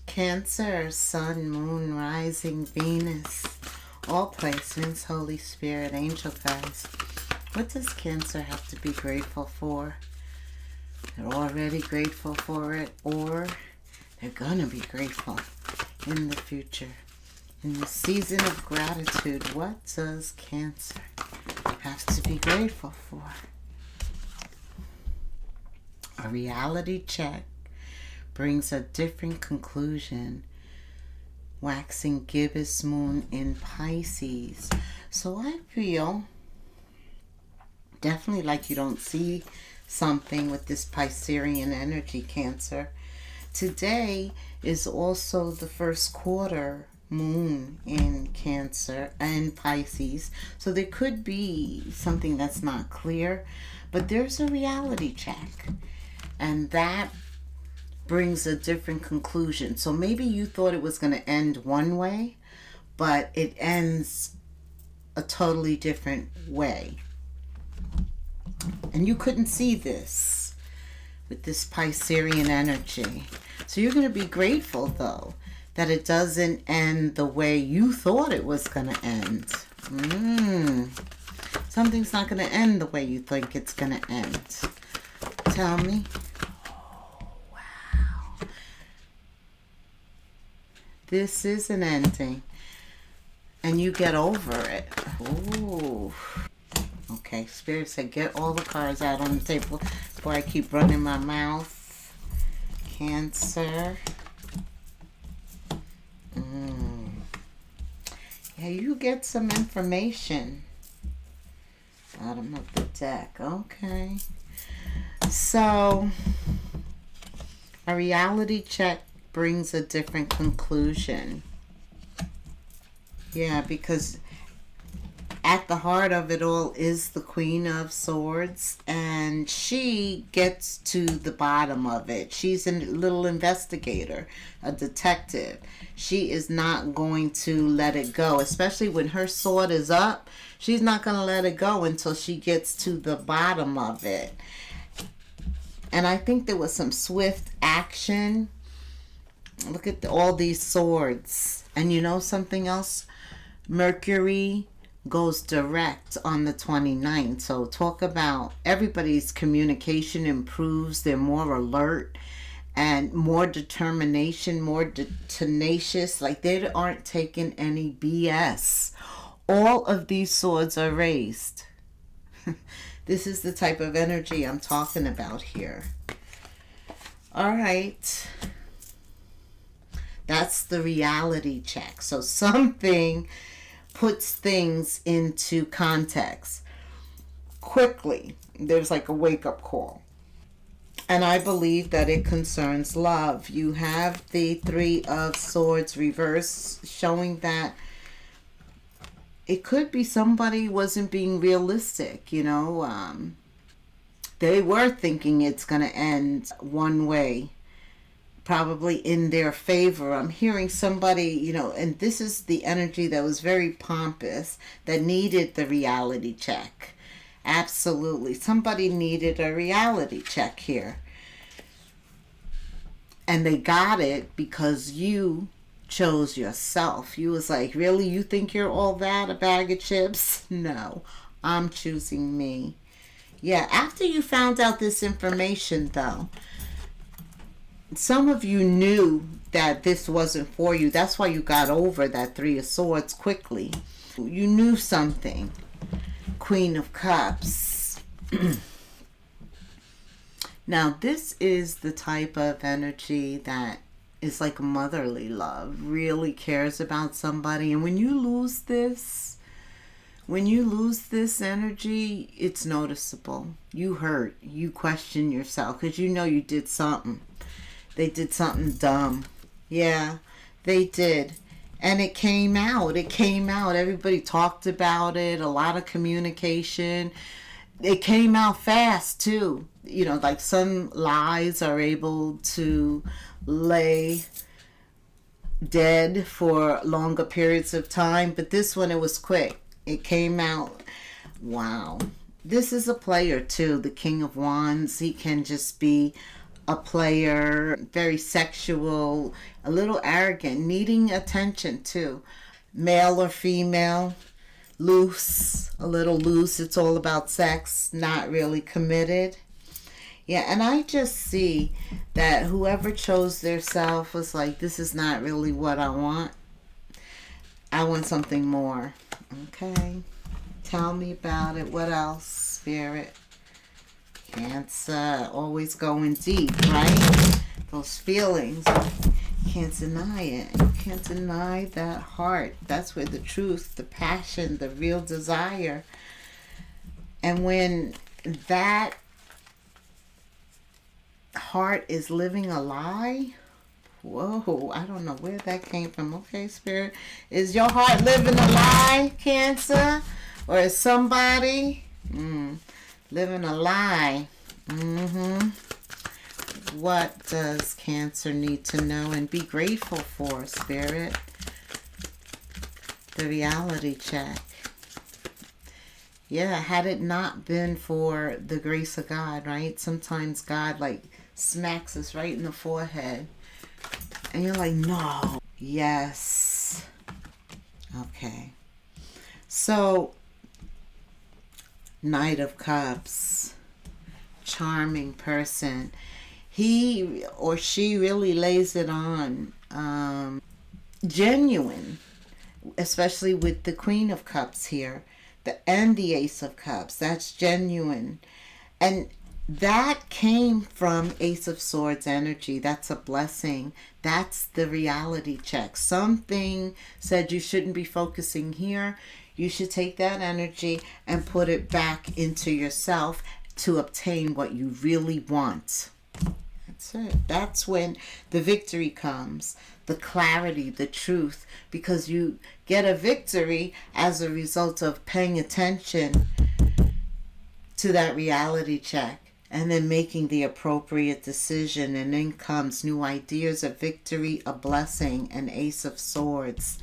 Cancer, Sun, Moon, Rising, Venus, all placements, Holy Spirit, angel guides. What does Cancer have to be grateful for? They're already grateful for it, or they're gonna be grateful in the future. In the season of gratitude, what does Cancer have to be grateful for? A reality check brings a different conclusion. Waxing gibbous moon in Pisces. So I feel definitely like you don't see something with this Piscean energy, Cancer. Today is also the first quarter moon in Cancer and Pisces. So there could be something that's not clear, but there's a reality check. And that brings a different conclusion. So maybe you thought it was going to end one way, but it ends a totally different way. And you couldn't see this with this Piscean energy. So you're going to be grateful, though, that it doesn't end the way you thought it was going to end. Something's not going to end the way you think it's going to end. Tell me. This is an ending. And you get over it. Ooh. Okay, Spirit said get all the cards out on the table before I keep running my mouth. Cancer. Yeah, you get some information. Bottom of the deck. Okay. So, a reality check brings a different conclusion. Yeah, because at the heart of it all is the Queen of Swords, and she gets to the bottom of it. She's a little investigator, a detective. She is not going to let it go, especially when her sword is up. She's not going to let it go until she gets to the bottom of it. And I think there was some swift action. Look at all these swords. And you know something else? Mercury goes direct on the 29th. So talk about everybody's communication improves. They're more alert and more determination, more tenacious. Like they aren't taking any BS. All of these swords are raised. This is the type of energy I'm talking about here. All right. That's the reality check. So something puts things into context quickly. There's like a wake-up call. And I believe that it concerns love. You have the Three of Swords reverse, showing that it could be somebody wasn't being realistic, you know. They were thinking it's going to end one way, probably in their favor. I'm hearing somebody, you know, and this is the energy that was very pompous, that needed the reality check. Absolutely. Somebody needed a reality check here. And they got it because you chose yourself. You was like, really? You think you're all that, a bag of chips? No, I'm choosing me. Yeah, after you found out this information, though, some of you knew that this wasn't for you. That's why you got over that Three of Swords quickly. You knew something. Queen of Cups. Now, this is the type of energy that is like motherly love. Really cares about somebody. And when you lose this energy, it's noticeable. You hurt. You question yourself because you know you did something. They did something dumb. Yeah, they did. And it came out. It came out. Everybody talked about it. A lot of communication. It came out fast, too. You know, like some lies are able to lay dead for longer periods of time. But this one, it was quick. It came out. Wow. This is a player, too. The King of Wands. He can just be a player, very sexual, a little arrogant, needing attention too. Male or female, loose, a little loose. It's all about sex, not really committed. Yeah, and I just see that whoever chose their self was like, this is not really what I want. I want something more. Okay. Tell me about it. What else, Spirit? Cancer, always going deep, right? Those feelings, you can't deny it. You can't deny that heart. That's where the truth, the passion, the real desire. And when that heart is living a lie, whoa, I don't know where that came from. Okay, Spirit. Is your heart living a lie, Cancer? Or is somebody living a lie? What does Cancer need to know and be grateful for, Spirit? The reality check. Yeah, had it not been for the grace of God, right? Sometimes God like smacks us right in the forehead. And you're like, no. Yes. Okay. So, Knight of Cups. Charming person. He or she really lays it on. Genuine. Especially with the Queen of Cups here. And the Ace of Cups. That's genuine. And that came from Ace of Swords energy. That's a blessing. That's the reality check. Something said you shouldn't be focusing here. You should take that energy and put it back into yourself to obtain what you really want. That's it. That's when the victory comes. The clarity, the truth. Because you get a victory as a result of paying attention to that reality check. And then making the appropriate decision. And then comes new ideas, a victory, a blessing, an Ace of Swords.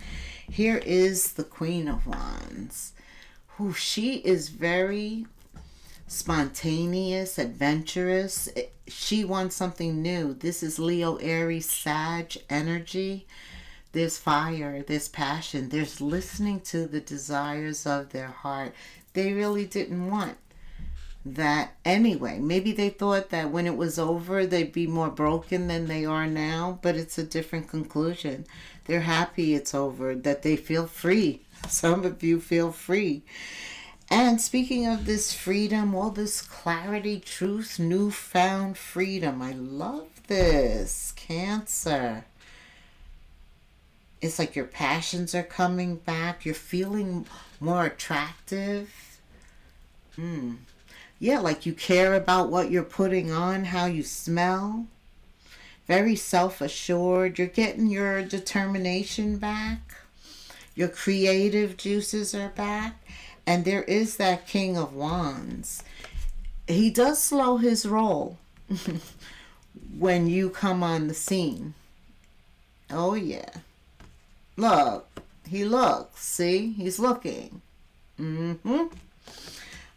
Here is the Queen of Wands. Who she is very spontaneous, adventurous. She wants something new. This is Leo, Aries, Sag energy. There's fire, there's passion, there's listening to the desires of their heart. They really didn't want that anyway. Maybe they thought that when it was over they'd be more broken than they are now, but it's a different conclusion. They're happy it's over, that they feel free. Some of you feel free. And speaking of this freedom, all this clarity, truth, newfound freedom. I love this, Cancer. It's like your passions are coming back. You're feeling more attractive. Yeah, like you care about what you're putting on, how you smell. Very self-assured. You're getting your determination back. Your creative juices are back. And there is that King of Wands. He does slow his roll when you come on the scene. Oh, yeah. Look. He looks. See? He's looking.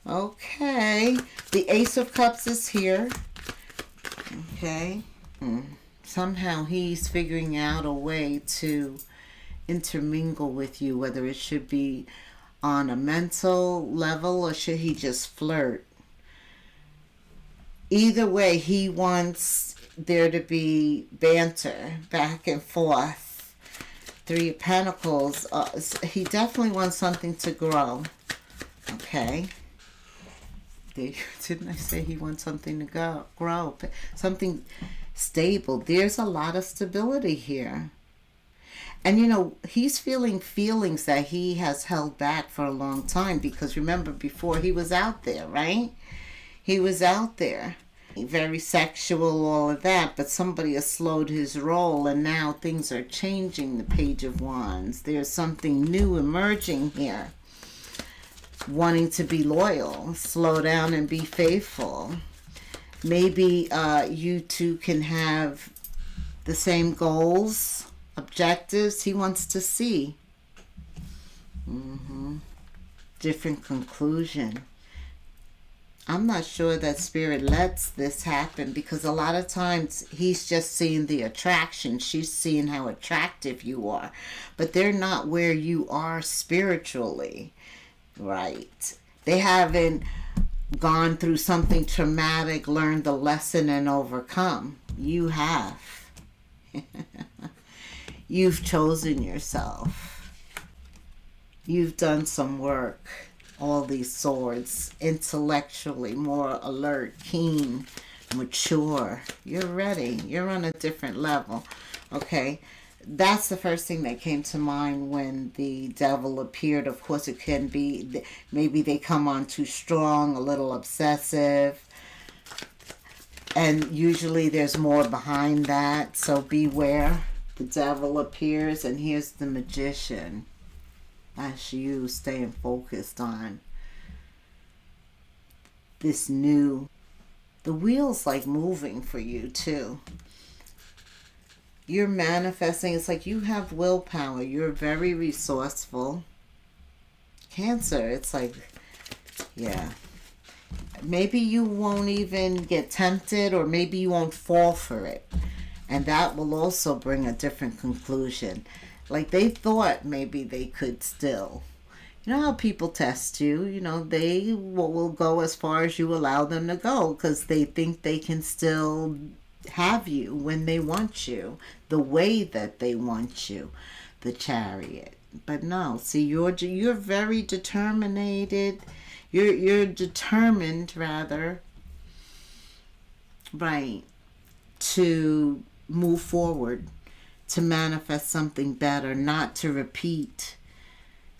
Okay. The Ace of Cups is here. Okay. Somehow he's figuring out a way to intermingle with you, whether it should be on a mental level or should he just flirt. Either way, he wants there to be banter back and forth. Three of Pentacles. He definitely wants something to grow. Okay. Didn't I say he wants something to grow? Something stable. There's a lot of stability here. And, you know, he's feeling feelings that he has held back for a long time. Because remember, before he was out there, right? He was out there. Very sexual, all of that. But somebody has slowed his roll. And now things are changing. The Page of Wands. There's something new emerging here. Wanting to be loyal. Slow down and be faithful. Maybe you two can have the same goals. Objectives he wants to see. Different conclusion. I'm not sure that Spirit lets this happen, because a lot of times he's just seeing the attraction. She's seeing how attractive you are. But they're not where you are spiritually, right? They haven't gone through something traumatic, learned the lesson, and overcome. You have. You've chosen yourself. You've done some work. All these swords, intellectually more alert, keen, mature. You're ready. You're on a different level. Okay, that's the first thing that came to mind when the devil appeared. Of course, it can be maybe they come on too strong, a little obsessive, and usually there's more behind that. So beware. The devil appears, and here's the magician. That's you staying focused on this new. The wheel's like moving for you too. You're manifesting. It's like you have willpower. You're very resourceful. Cancer, it's like, yeah. Maybe you won't even get tempted, or maybe you won't fall for it. And that will also bring a different conclusion. Like they thought maybe they could still. You know how people test you? You know, they will go as far as you allow them to go, because they think they can still have you when they want you, the way that they want you, the Chariot. But no, see, you're very determined. You're determined, rather, right, to move forward, to manifest something better, not to repeat.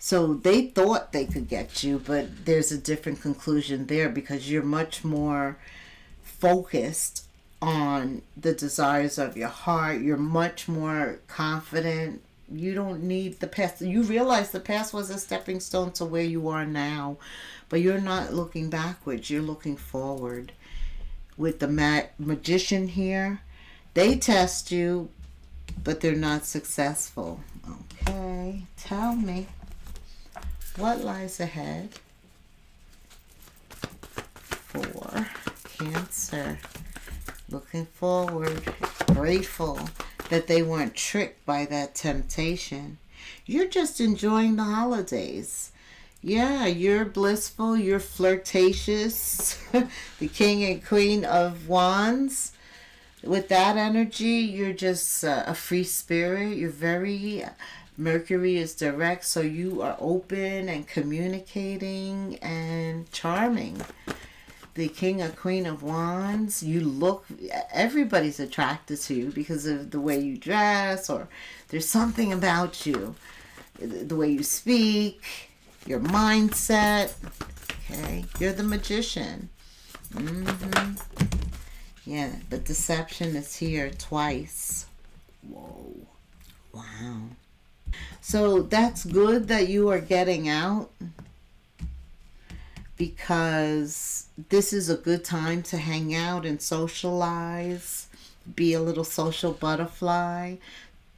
So they thought they could get you, but there's a different conclusion there, because you're much more focused on the desires of your heart. You're much more confident. You don't need the past. You realize the past was a stepping stone to where you are now, but you're not looking backwards. You're looking forward. With the magician here, they test you, but they're not successful. Okay, tell me, what lies ahead for Cancer? Looking forward, grateful that they weren't tricked by that temptation. You're just enjoying the holidays. Yeah, you're blissful, you're flirtatious. The King and Queen of Wands. With that energy, you're just a free spirit. You're very, Mercury is direct, so you are open and communicating and charming. The King or Queen of Wands, you look, everybody's attracted to you because of the way you dress, or there's something about you, the way you speak, your mindset. Okay, you're the magician. Yeah, but deception is here twice. Whoa. Wow. So that's good that you are getting out, because this is a good time to hang out and socialize, be a little social butterfly.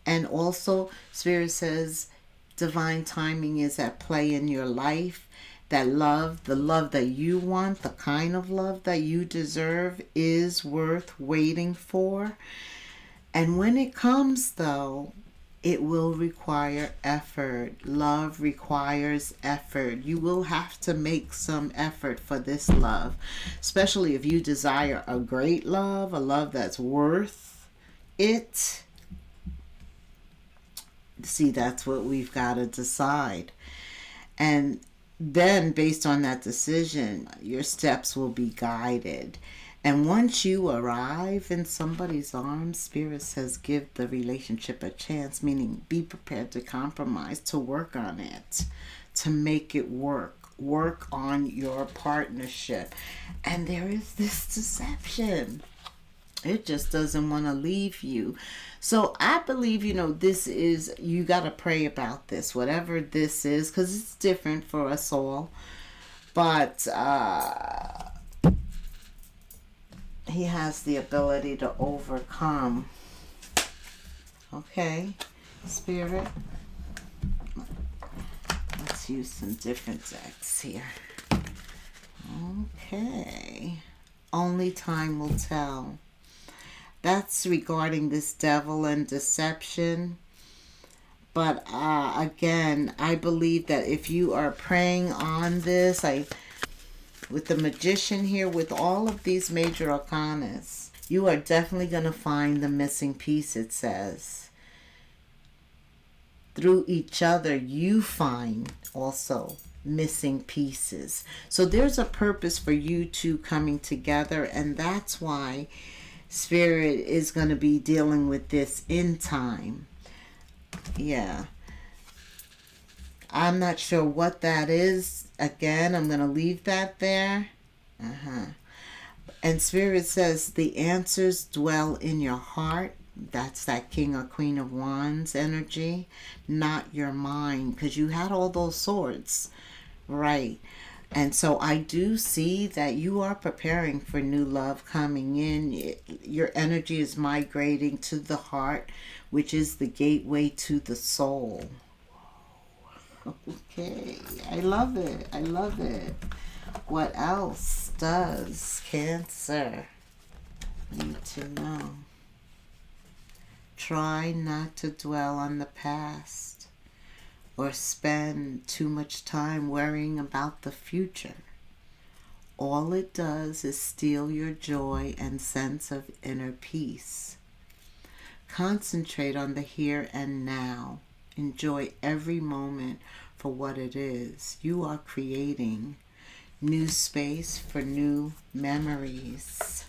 And also, Spirit says divine timing is at play in your life. That love, the love that you want, the kind of love that you deserve, is worth waiting for. And when it comes, though, it will require effort. Love requires effort. You will have to make some effort for this love, especially if you desire a great love, a love that's worth it. See, that's what we've got to decide. And then, based on that decision, your steps will be guided. And once you arrive in somebody's arms, Spirit says give the relationship a chance, meaning be prepared to compromise, to work on it, to make it work. Work on your partnership. And there is this deception. It just doesn't want to leave you. So I believe, this is, you got to pray about this, whatever this is, because it's different for us all. But he has the ability to overcome. Okay, Spirit. Let's use some different decks here. Okay. Okay. Only time will tell. That's regarding this devil and deception. But again, I believe that if you are praying on this, with the magician here, with all of these major arcanas, you are definitely going to find the missing piece, it says. Through each other, you find also missing pieces. So there's a purpose for you two coming together, and that's why Spirit is going to be dealing with this in time. Yeah. I'm not sure what that is. Again, I'm going to leave that there. And Spirit says the answers dwell in your heart. That's that King or Queen of Wands energy, not your mind, because you had all those swords, right? And so I do see that you are preparing for new love coming in. Your energy is migrating to the heart, which is the gateway to the soul. Okay, I love it. I love it. What else does Cancer need to know? Try not to dwell on the past or spend too much time worrying about the future. All it does is steal your joy and sense of inner peace. Concentrate on the here and now. Enjoy every moment for what it is. You are creating new space for new memories.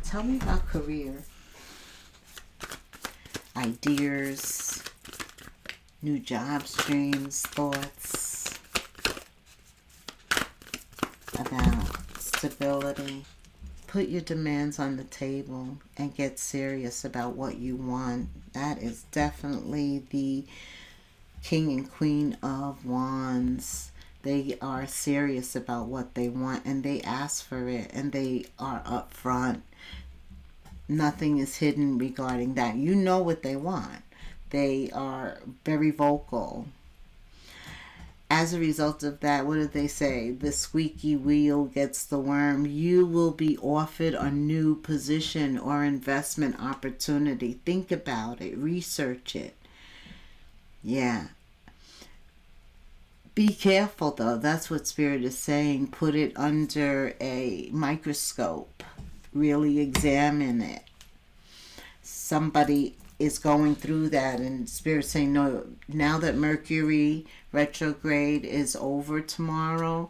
Tell me about career. Ideas, new job streams, thoughts about stability. Put your demands on the table and get serious about what you want. That is definitely the King and Queen of Wands. They are serious about what they want and they ask for it and they are upfront. Nothing is hidden regarding that. You know what they want. They are very vocal. As a result of that, what did they say? The squeaky wheel gets the worm. You will be offered a new position or investment opportunity. Think about it. Research it. Yeah. Be careful, though. That's what Spirit is saying. Put it under a microscope. Really examine it. Somebody is going through that, and Spirit saying, no, now that Mercury retrograde is over tomorrow,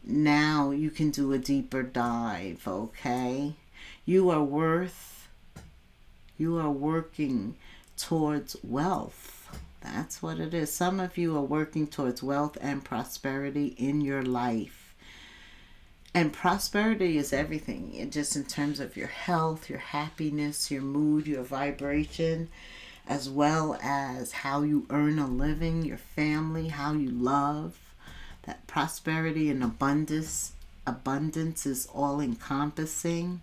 now you can do a deeper dive, okay? You are working towards wealth. That's what it is. Some of you are working towards wealth and prosperity in your life. And prosperity is everything, just in terms of your health, your happiness, your mood, your vibration, as well as how you earn a living, your family, how you love. That prosperity and abundance is all encompassing.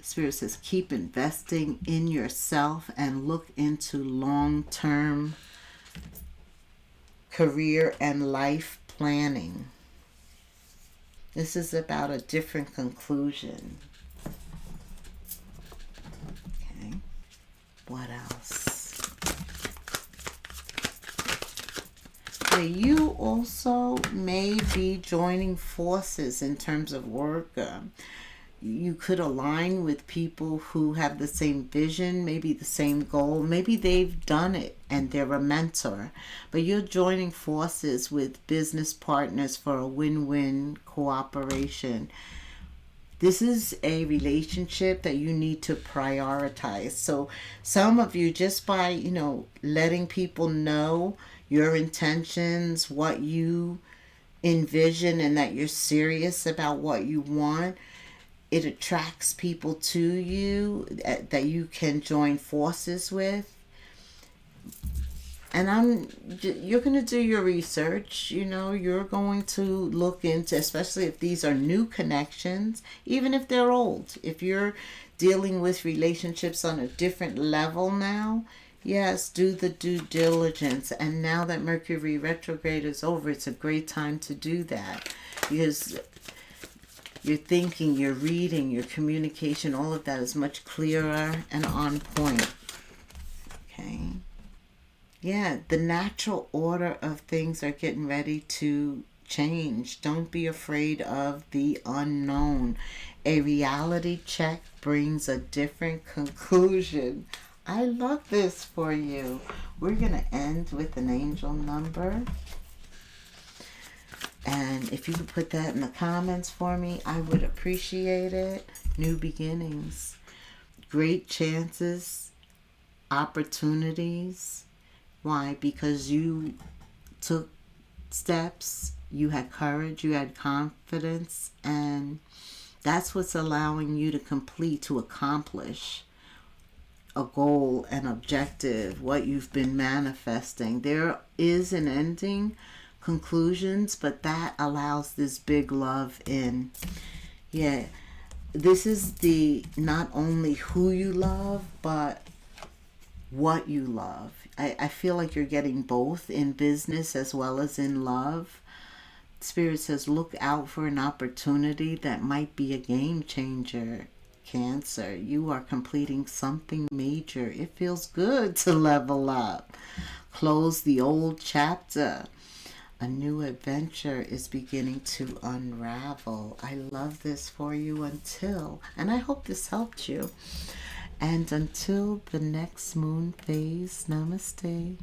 Spirit says keep investing in yourself and look into long-term career and life planning. This is about a different conclusion. Okay. What else? Okay, you also may be joining forces in terms of work. You could align with people who have the same vision, maybe the same goal. Maybe they've done it and they're a mentor. But you're joining forces with business partners for a win-win cooperation. This is a relationship that you need to prioritize. So some of you, just by, letting people know your intentions, what you envision, and that you're serious about what you want, it attracts people to you that you can join forces with. And you're going to do your research. You're going to look into, especially if these are new connections, even if they're old. If you're dealing with relationships on a different level now, Yes, do the due diligence. And now that Mercury retrograde is over, it's a great time to do that. Because your thinking, your reading, your communication, all of that is much clearer and on point. Okay. Yeah, the natural order of things are getting ready to change. Don't be afraid of the unknown. A reality check brings a different conclusion. I love this for you. We're going to end with an angel number. And if you could put that in the comments for me, I would appreciate it. New beginnings, great chances, opportunities. Why? Because you took steps, you had courage, you had confidence, and that's what's allowing you to complete, to accomplish a goal, an objective, what you've been manifesting. There is an ending, conclusions, but that allows this big love in. Yeah, this is the not only who you love, but what you love. I feel like you're getting both in business as well as in love. Spirit says look out for an opportunity that might be a game changer. Cancer, you are completing something major. It feels good to level up. Close the old chapter. A new adventure is beginning to unravel. I love this for you and I hope this helped you. And until the next moon phase, namaste.